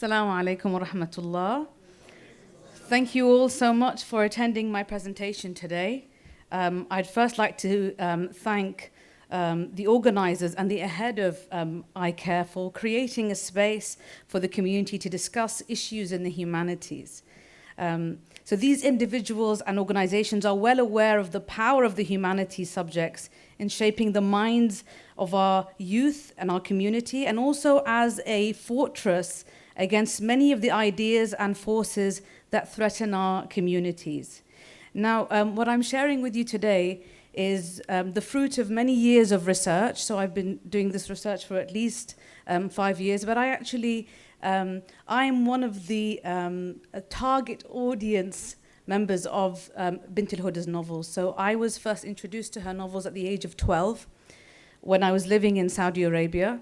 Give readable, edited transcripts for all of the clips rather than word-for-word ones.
Assalamu alaikum wa rahmatullah. Thank you all so much for attending my presentation today. I'd first like to thank the organizers and the head of ICAIR for creating a space for the community to discuss issues in the humanities. So these individuals and organizations are well aware of the power of the humanities subjects in shaping the minds of our youth and our community, and also as a fortress against many of the ideas and forces that threaten our communities. Now, what I'm sharing with you today is the fruit of many years of research. So I've been doing this research for at least 5 years, but I'm one of the target audience members of Bint al-Huda's novels. So I was first introduced to her novels at the age of 12 when I was living in Saudi Arabia.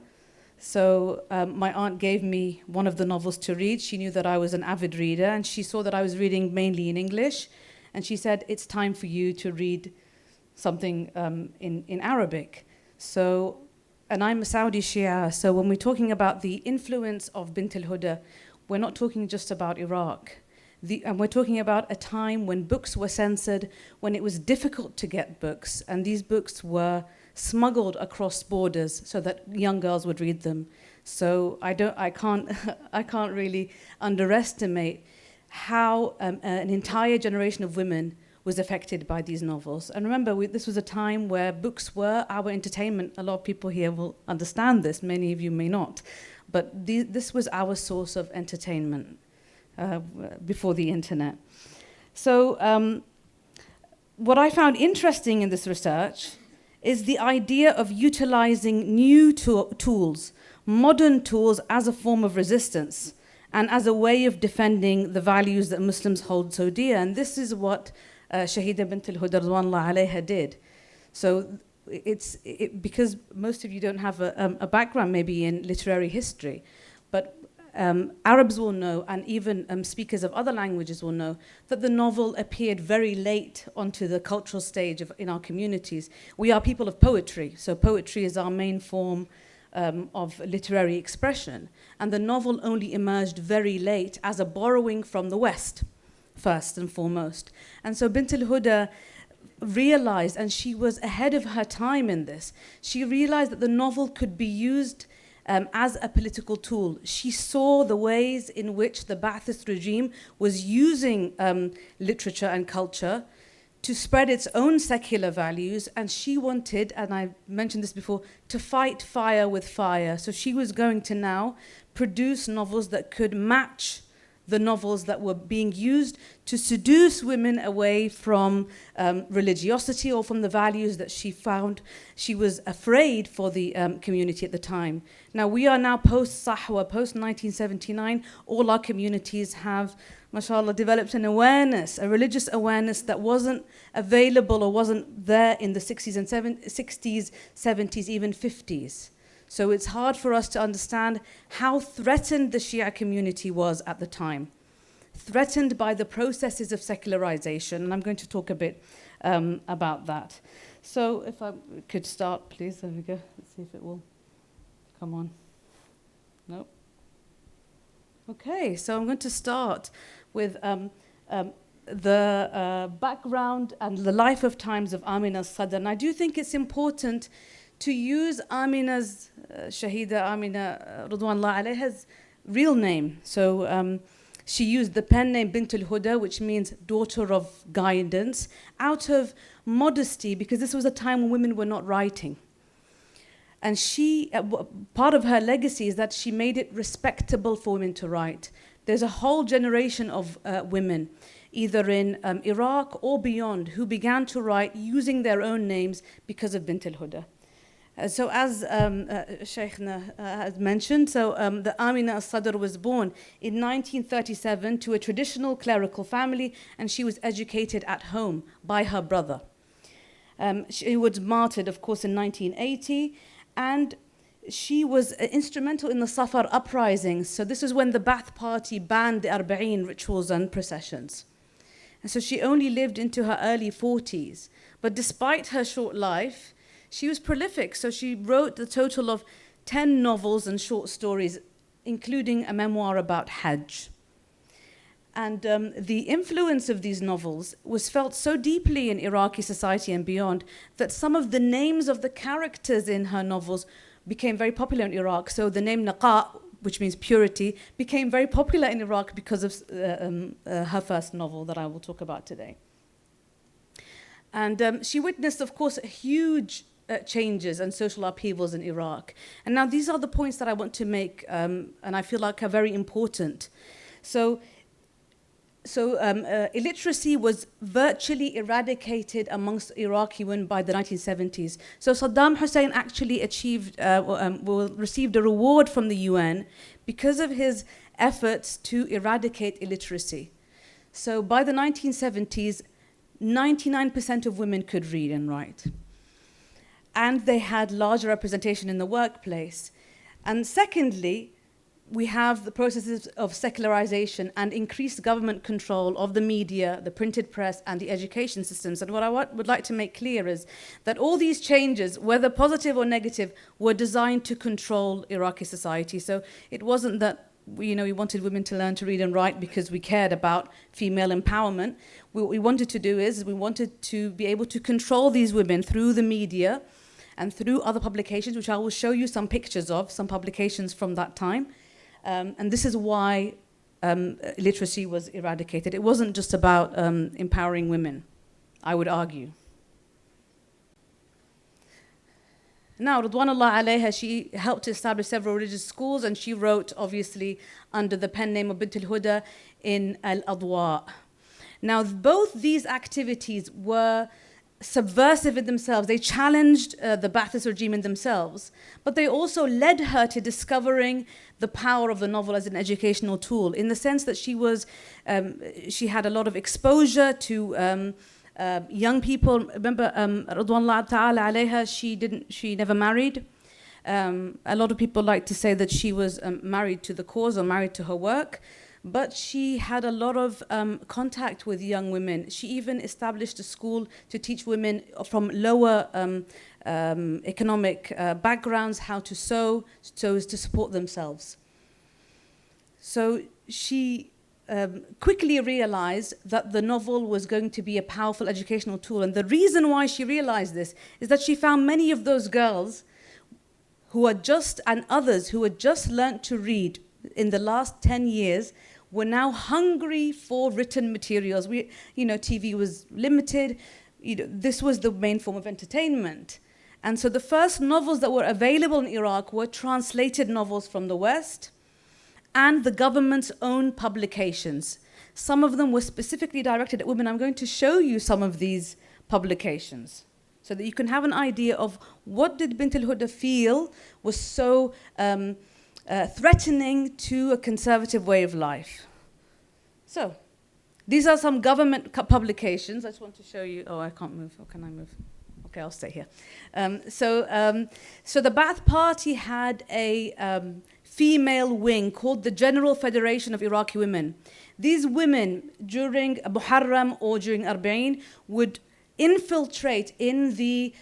So my aunt gave me one of the novels to read. She knew that I was an avid reader, and she saw that I was reading mainly in English. And she said, it's time for you to read something in Arabic. So, and I'm a Saudi Shi'a, so when we're talking about the influence of Bint al-Huda, we're not talking just about Iraq. And we're talking about a time when books were censored, when it was difficult to get books, and these books were smuggled across borders so that young girls would read them. So I can't really underestimate how an entire generation of women was affected by these novels. And remember, this was a time where books were our entertainment. A lot of people here will understand this, many of you may not. But this was our source of entertainment before the internet. So what I found interesting in this research is the idea of utilizing new tools, modern tools, as a form of resistance and as a way of defending the values that Muslims hold so dear. And this is what Shahida Bint al-Huda radwanallahu alayha did. So because most of you don't have a background maybe in literary history, but Arabs will know, and even speakers of other languages will know, that the novel appeared very late onto the cultural stage in our communities. We are people of poetry, so poetry is our main form of literary expression. And the novel only emerged very late as a borrowing from the West, first and foremost. And so Bint al-Huda realized, and she was ahead of her time in this, she realized that the novel could be used as a political tool. She saw the ways in which the Ba'thist regime was using literature and culture to spread its own secular values, and she wanted, and I mentioned this before, to fight fire with fire. So she was going to now produce novels that could match the novels that were being used to seduce women away from religiosity or from the values that she found she was afraid for the community at the time. Now we are now post-Sahwa, post-1979. All our communities have, mashallah, developed an awareness, a religious awareness that wasn't available or wasn't there in the 60s and 60s, 70s, even 50s. So it's hard for us to understand how threatened the Shia community was at the time, threatened by the processes of secularization, and I'm going to talk a bit about that. So if I could start, please, there we go. Let's see if it will come on. Nope. Okay, so I'm going to start with the background and the life of times of Amina al-Sadr. And I do think it's important to use Amina's, Shahida Amina radwanallahu alayha's real name. So she used the pen name Bint al-Huda, which means daughter of guidance, out of modesty, because this was a time when women were not writing. And she, part of her legacy is that she made it respectable for women to write. There's a whole generation of women, either in Iraq or beyond, who began to write using their own names because of Bint al-Huda. So as Shaykhna has mentioned, so the Amina al-Sadr was born in 1937 to a traditional clerical family, and she was educated at home by her brother. She was martyred, of course, in 1980, and she was instrumental in the Safar uprisings. So this is when the Baʿth party banned the Arba'een rituals and processions. And so she only lived into her early 40s. But despite her short life, she was prolific. So she wrote a total of 10 novels and short stories including a memoir about Hajj. And the influence of these novels was felt so deeply in Iraqi society and beyond that some of the names of the characters in her novels became very popular in Iraq. So the name Naqa, which means purity, became very popular in Iraq because of her first novel that I will talk about today. And she witnessed, of course, huge changes and social upheavals in Iraq. And now these are the points that I want to make, and I feel like are very important. So illiteracy was virtually eradicated amongst Iraqi women by the 1970s. So Saddam Hussein actually received a reward from the UN because of his efforts to eradicate illiteracy. So by the 1970s, 99% of women could read and write. And they had larger representation in the workplace. And secondly, we have the processes of secularization and increased government control of the media, the printed press, and the education systems. And what I would like to make clear is that all these changes, whether positive or negative, were designed to control Iraqi society. So it wasn't that we wanted women to learn to read and write because we cared about female empowerment. What we wanted to do is we wanted to be able to control these women through the media and through other publications, which I will show you some pictures of, some publications from that time. And this is why illiteracy was eradicated. It wasn't just about empowering women, I would argue. Now, Ridwanullah alayha, she helped to establish several religious schools, and she wrote, obviously, under the pen name of Bint al-Huda in Al-Adwa. Now, both these activities were subversive in themselves. They challenged the Ba'athist regime in themselves, but they also led her to discovering the power of the novel as an educational tool, in the sense that she had a lot of exposure to young people. Remember, Ridwanullah ta'ala alayha, she never married. A lot of people like to say that she was married to the cause or married to her work. But she had a lot of contact with young women. She even established a school to teach women from lower economic backgrounds how to sew so as to support themselves. So she quickly realized that the novel was going to be a powerful educational tool. And the reason why she realized this is that she found many of those girls and others who had just learnt to read in the last 10 years were now hungry for written materials. TV was limited. This was the main form of entertainment. And so the first novels that were available in Iraq were translated novels from the West and the government's own publications. Some of them were specifically directed at women. I'm going to show you some of these publications so that you can have an idea of what did Bint al-Huda feel was so threatening to a conservative way of life. So, these are some government publications. I just want to show you. Oh, I can't move. Or can I move? Okay, I'll stay here. So the Ba'ath Party had a female wing called the General Federation of Iraqi Women. These women, during Muharram or during Arba'in, would infiltrate in the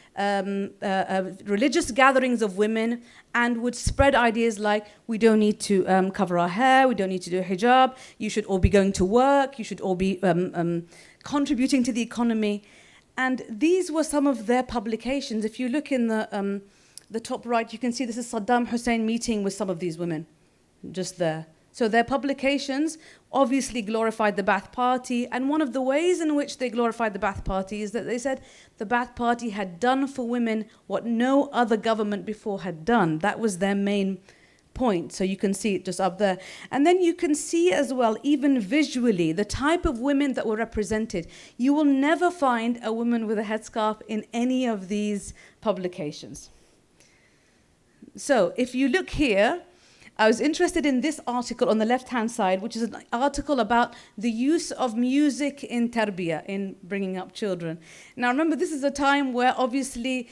religious gatherings of women and would spread ideas like, we don't need to cover our hair, we don't need to do a hijab, you should all be going to work, you should all be contributing to the economy. And these were some of their publications. If you look in the top right, you can see this is Saddam Hussein meeting with some of these women, just there. So their publications obviously glorified the Ba'ath Party, and one of the ways in which they glorified the Ba'ath Party is that they said the Ba'ath Party had done for women what no other government before had done. That was their main point. So you can see it just up there. And then you can see as well, even visually, the type of women that were represented. You will never find a woman with a headscarf in any of these publications. So if you look here, I was interested in this article on the left-hand side, which is an article about the use of music in tarbiyah, in bringing up children. Now, remember, this is a time where obviously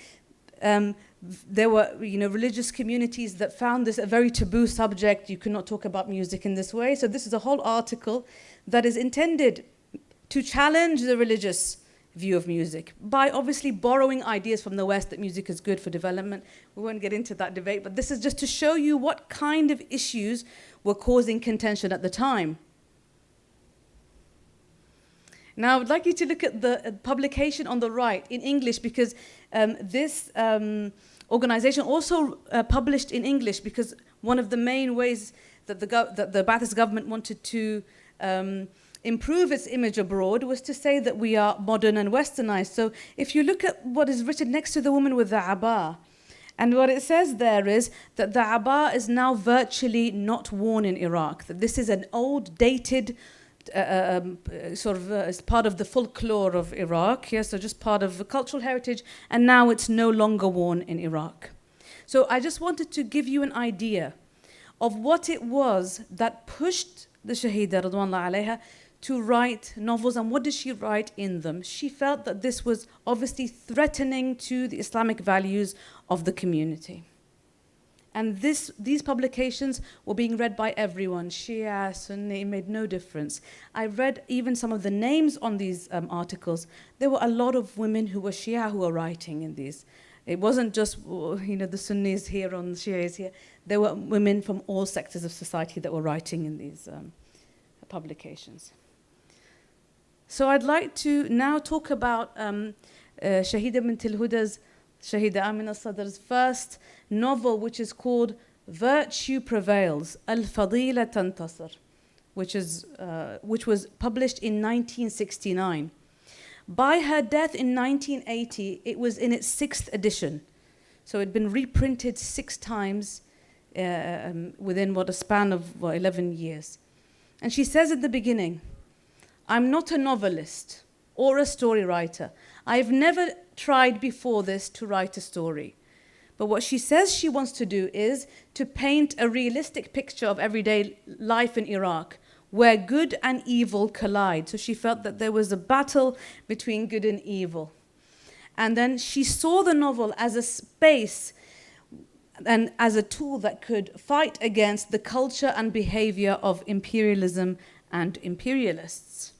there were, religious communities that found this a very taboo subject. You cannot talk about music in this way. So this is a whole article that is intended to challenge the religious view of music by obviously borrowing ideas from the West that music is good for development. We won't get into that debate, but this is just to show you what kind of issues were causing contention at the time. Now, I would like you to look at the publication on the right in English, because this organization also published in English, because one of the main ways that the Ba'athist government wanted to improve its image abroad was to say that we are modern and westernized. So if you look at what is written next to the woman with the abba, and what it says there is that the abba is now virtually not worn in Iraq, that this is an old, dated, as part of the folklore of Iraq, so just part of the cultural heritage, and now it's no longer worn in Iraq. So I just wanted to give you an idea of what it was that pushed the Shahida Radwanullah alayha to write novels, and what did she write in them? She felt that this was obviously threatening to the Islamic values of the community. And these publications were being read by everyone, Shia, Sunni, it made no difference. I read even some of the names on these articles. There were a lot of women who were Shia who were writing in these. It wasn't just the Sunnis here or the Shi'is here. There were women from all sectors of society that were writing in these publications. So I'd like to now talk about Shahida Bint al-Huda's, Shahida Amin al-Sadr's first novel, which is called Virtue Prevails, Al-Fadila Tantasir, which was published in 1969. By her death in 1980, it was in its 6th edition. So it had been reprinted 6 times within a span of 11 years. And she says at the beginning, I'm not a novelist or a story writer. I've never tried before this to write a story. But what she says she wants to do is to paint a realistic picture of everyday life in Iraq, where good and evil collide. So she felt that there was a battle between good and evil. And then she saw the novel as a space and as a tool that could fight against the culture and behavior of imperialism and imperialists.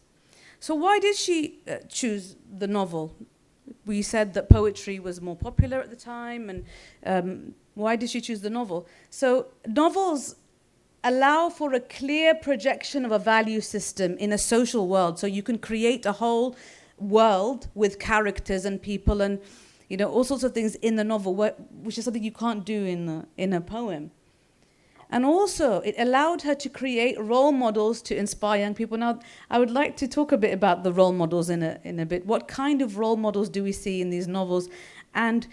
So why did she choose the novel? We said that poetry was more popular at the time, and why did she choose the novel? So novels allow for a clear projection of a value system in a social world. So you can create a whole world with characters and people and all sorts of things in the novel, which is something you can't do in a poem. And also, it allowed her to create role models to inspire young people. Now, I would like to talk a bit about the role models in a bit. What kind of role models do we see in these novels? And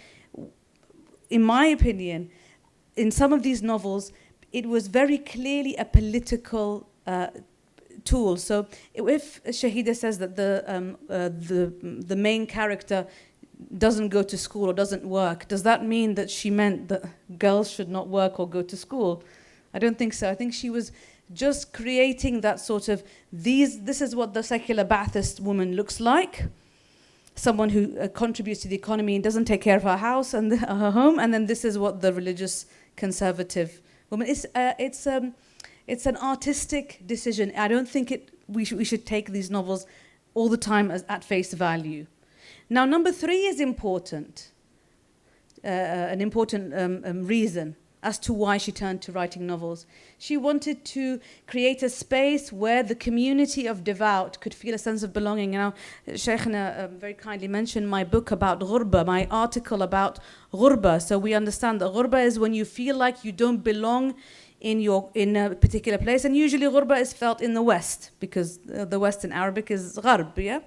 in my opinion, in some of these novels, it was very clearly a political tool. So if Shahida says that the main character doesn't go to school or doesn't work, does that mean that she meant that girls should not work or go to school? I don't think so. I think she was just creating that sort of, this is what the secular Ba'athist woman looks like. Someone who contributes to the economy and doesn't take care of her house and her home, and then this is what the religious conservative woman is. It's an artistic decision. I don't think we should take these novels all the time at face value. Now, number 3 is important, an important reason as to why she turned to writing novels. She wanted to create a space where the community of devout could feel a sense of belonging. Now, Shaykhna very kindly mentioned my book about ghurba, my article about ghurba. So we understand that ghurba is when you feel like you don't belong in a particular place. And usually ghurba is felt in the West, because the West in Arabic is gharb, yeah?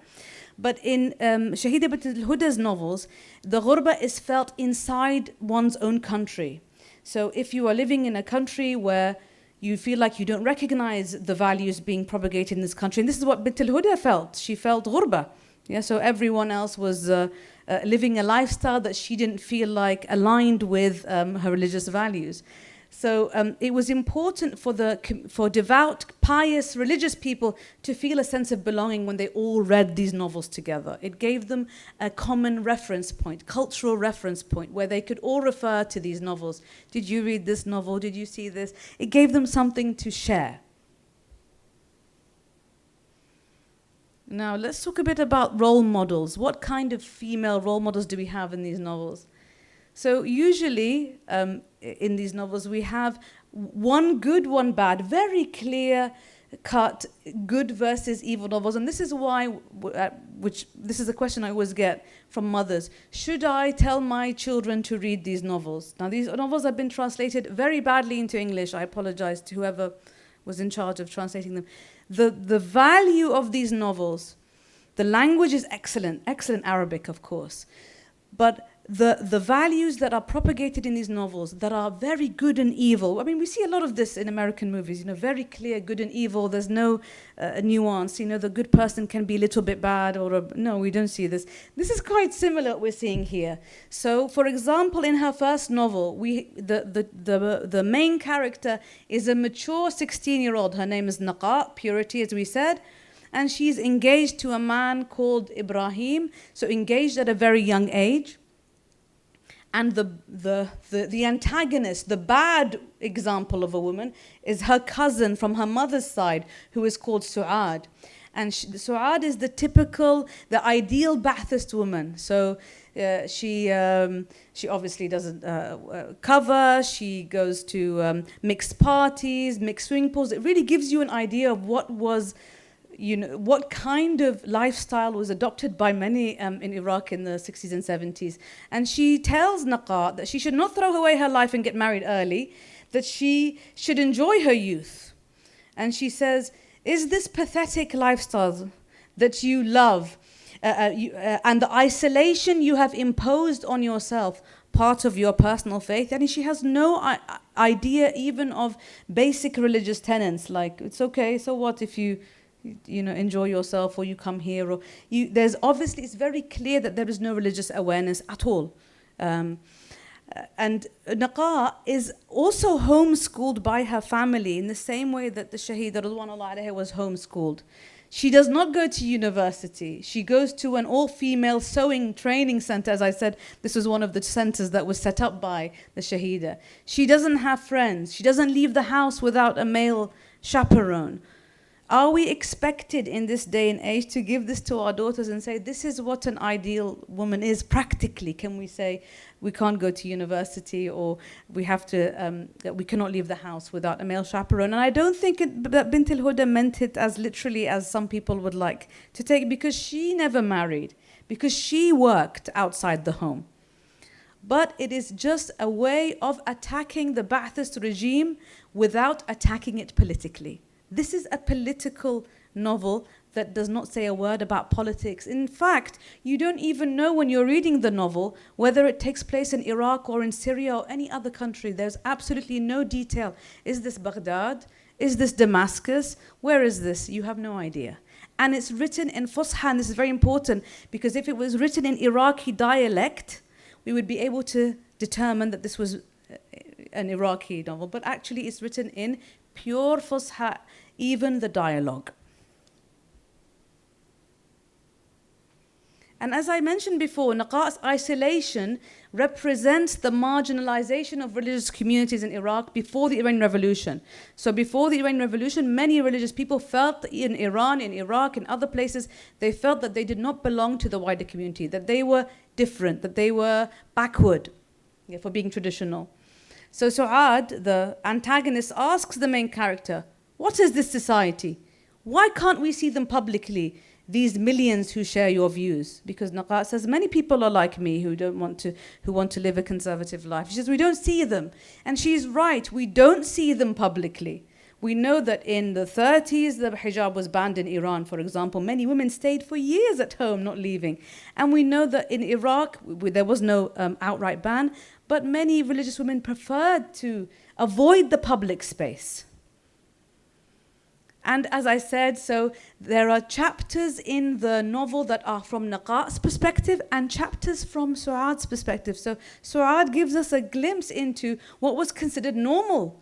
But in Shahida Bint al-Huda's novels, the ghurba is felt inside one's own country. So if you are living in a country where you feel like you don't recognize the values being propagated in this country, and this is what Bint al-Huda felt. She felt ghurba. Yeah, so everyone else was living a lifestyle that she didn't feel like aligned with her religious values. So it was important for devout, pious, religious people to feel a sense of belonging when they all read these novels together. It gave them a common reference point, cultural reference point, where they could all refer to these novels. Did you read this novel? Did you see this? It gave them something to share. Now, let's talk a bit about role models. What kind of female role models do we have in these novels? So usually, in these novels, we have one good, one bad, very clear cut good versus evil novels. And this is why, this is a question I always get from mothers. Should I tell my children to read these novels? Now, these novels have been translated very badly into English. I apologize to whoever was in charge of translating them. The value of these novels, the language is excellent Arabic, of course, but the values that are propagated in these novels that are very good and evil. I mean, we see a lot of this in American movies, very clear good and evil. There's no nuance. The good person can be a little bit bad, no, we don't see this. This is quite similar what we're seeing here. So, for example, in her first novel, the main character is a mature 16-year-old. Her name is Naqa, purity, as we said. And she's engaged to a man called Ibrahim, so engaged at a very young age. And the antagonist, the bad example of a woman, is her cousin from her mother's side, who is called Su'ad. And Su'ad is the ideal Ba'thist woman. So she obviously doesn't cover. She goes to mixed parties, mixed swimming pools. It really gives you an idea of what kind of lifestyle was adopted by many in Iraq in the 60s and 70s. And she tells Naqa that she should not throw away her life and get married early, that she should enjoy her youth. And she says, is this pathetic lifestyle that you love and the isolation you have imposed on yourself part of your personal faith? And she has no idea even of basic religious tenets, like it's okay, so what if you enjoy yourself, or you come here, or there's obviously, it's very clear that there is no religious awareness at all. And Naqa is also homeschooled by her family in the same way that the Shahida Radwanullah alayha was homeschooled. She does not go to university. She goes to an all-female sewing training center. As I said, this was one of the centers that was set up by the Shahida. She doesn't have friends. She doesn't leave the house without a male chaperone. Are we expected in this day and age to give this to our daughters and say, this is what an ideal woman is practically? Can we say we can't go to university, or we have to, we cannot leave the house without a male chaperone? And I don't think that Bint al-Huda meant it as literally as some people would like to take it, because she never married, because she worked outside the home. But it is just a way of attacking the Ba'thist regime without attacking it politically. This is a political novel that does not say a word about politics. In fact, you don't even know when you're reading the novel whether it takes place in Iraq or in Syria or any other country. There's absolutely no detail. Is this Baghdad? Is this Damascus? Where is this? You have no idea. And it's written in Fusha, and this is very important, because if it was written in Iraqi dialect, we would be able to determine that this was an Iraqi novel. But actually, it's written in pure Fusha, even the dialogue. And as I mentioned before, Naqa's isolation represents the marginalization of religious communities in Iraq before the Iranian Revolution. So before the Iranian Revolution, many religious people felt in Iran, in Iraq, in other places, they felt that they did not belong to the wider community, that they were different, that they were backward for being traditional. So Su'ad, the antagonist, asks the main character, what is this society? Why can't we see them publicly, these millions who share your views? Because Naqa says, many people are like me who want to live a conservative life. She says, we don't see them. And she's right, we don't see them publicly. We know that in the 30s, the hijab was banned in Iran, for example. Many women stayed for years at home, not leaving. And we know that in Iraq, there was no outright ban, but many religious women preferred to avoid the public space. And as I said, so there are chapters in the novel that are from Naqa's perspective and chapters from Su'ad's perspective. So Su'ad gives us a glimpse into what was considered normal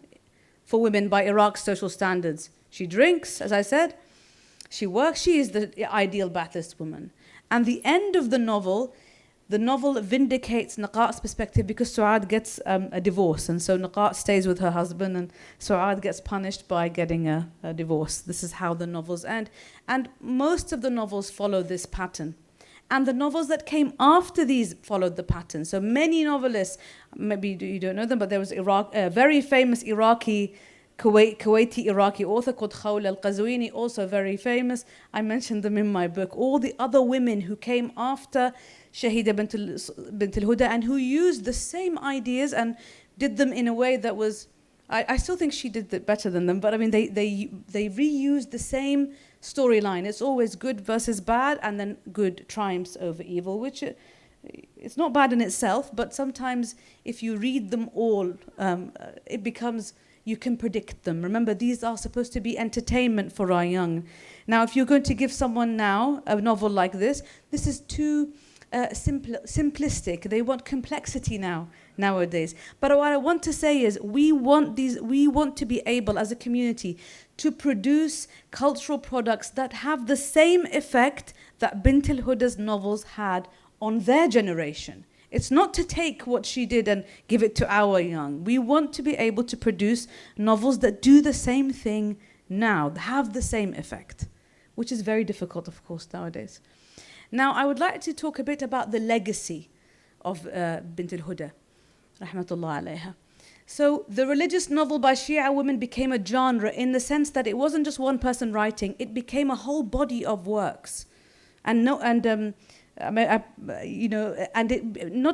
for women by Iraq's social standards. She drinks, as I said, she works, she is the ideal Ba'thist woman. And the end of the novel, the novel vindicates Naqat's perspective because Su'ad gets a divorce, and so Naqat stays with her husband and Su'ad gets punished by getting a divorce. This is how the novels end. And most of the novels follow this pattern. And the novels that came after these followed the pattern. So many novelists, maybe you don't know them, but there was a very famous Kuwaiti Iraqi author called Khawla al-Qazwini, also very famous. I mentioned them in my book. All the other women who came after Shahida Bint al-Huda and who used the same ideas and did them in a way that was, I still think she did it better than them, but I mean they reused the same storyline. It's always good versus bad, and then good triumphs over evil, which it's not bad in itself, but sometimes if you read them all, it becomes, you can predict them. Remember, these are supposed to be entertainment for our young. Now, if you're going to give someone now a novel like this is too simplistic. They want complexity nowadays. But what I want to say is we want to be able as a community to produce cultural products that have the same effect that Bint al-Huda's novels had on their generation. It's not to take what she did and give it to our young. We want to be able to produce novels that do the same thing now, have the same effect, which is very difficult, of course, nowadays. Now, I would like to talk a bit about the legacy of Bint al-Huda, rahmatullah alayha. So the religious novel by Shia women became a genre in the sense that it wasn't just one person writing, it became a whole body of works. And not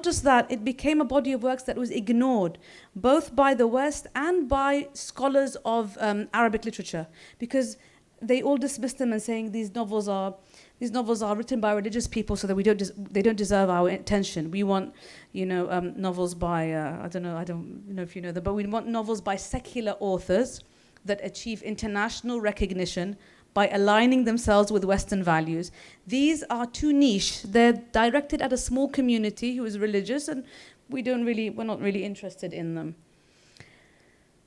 just that, it became a body of works that was ignored both by the West and by scholars of Arabic literature, because they all dismissed them and saying these novels are written by religious people, so that they don't deserve our attention. We want, novels by I don't know if you know them, but we want novels by secular authors that achieve international recognition by aligning themselves with Western values. These are too niche. They're directed at a small community who is religious, and we're not really interested in them.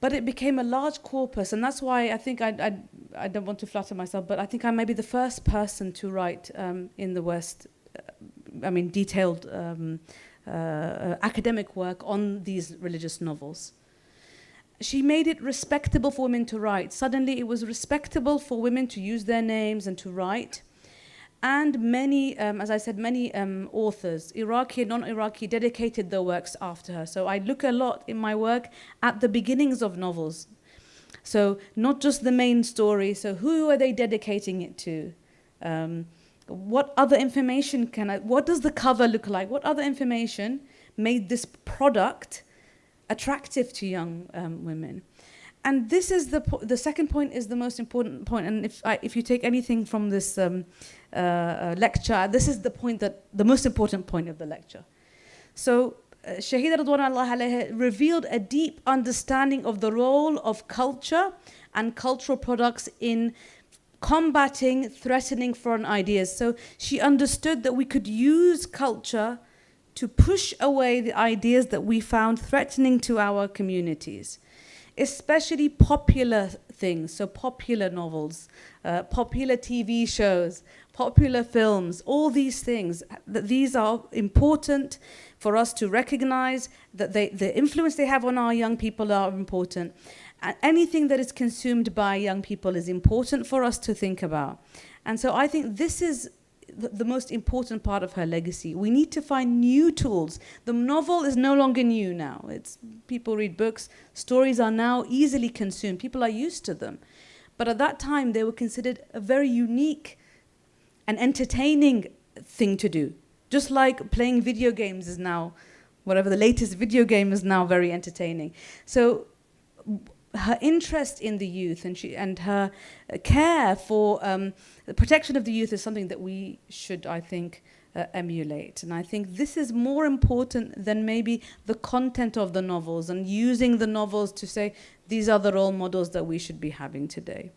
But it became a large corpus, and that's why I think I don't want to flatter myself, but I think I may be the first person to write in the West, detailed academic work on these religious novels. She made it respectable for women to write. Suddenly it was respectable for women to use their names and to write. And many, as I said, many authors, Iraqi and non-Iraqi, dedicated their works after her. So I look a lot in my work at the beginnings of novels. So not just the main story. So who are they dedicating it to? What other information what does the cover look like? What other information made this product attractive to young women? And this is the second point is the most important point. And if you take anything from this lecture, this is the most important point of the lecture. So Shahida Ridwanullah alayha revealed a deep understanding of the role of culture and cultural products in combating threatening foreign ideas. So she understood that we could use culture to push away the ideas that we found threatening to our communities, especially popular things, so popular novels, popular TV shows, popular films, all these things, that these are important for us to recognize, that the influence they have on our young people are important. And anything that is consumed by young people is important for us to think about. And so I think this is the most important part of her legacy. We need to find new tools. The novel is no longer new now. People read books. Stories are now easily consumed. People are used to them. But at that time, they were considered a very unique and entertaining thing to do. Just like playing video games is now, whatever the latest video game is now very entertaining. So her interest in the youth and her care for the protection of the youth is something that we should, I think, emulate. And I think this is more important than maybe the content of the novels and using the novels to say these are the role models that we should be having today.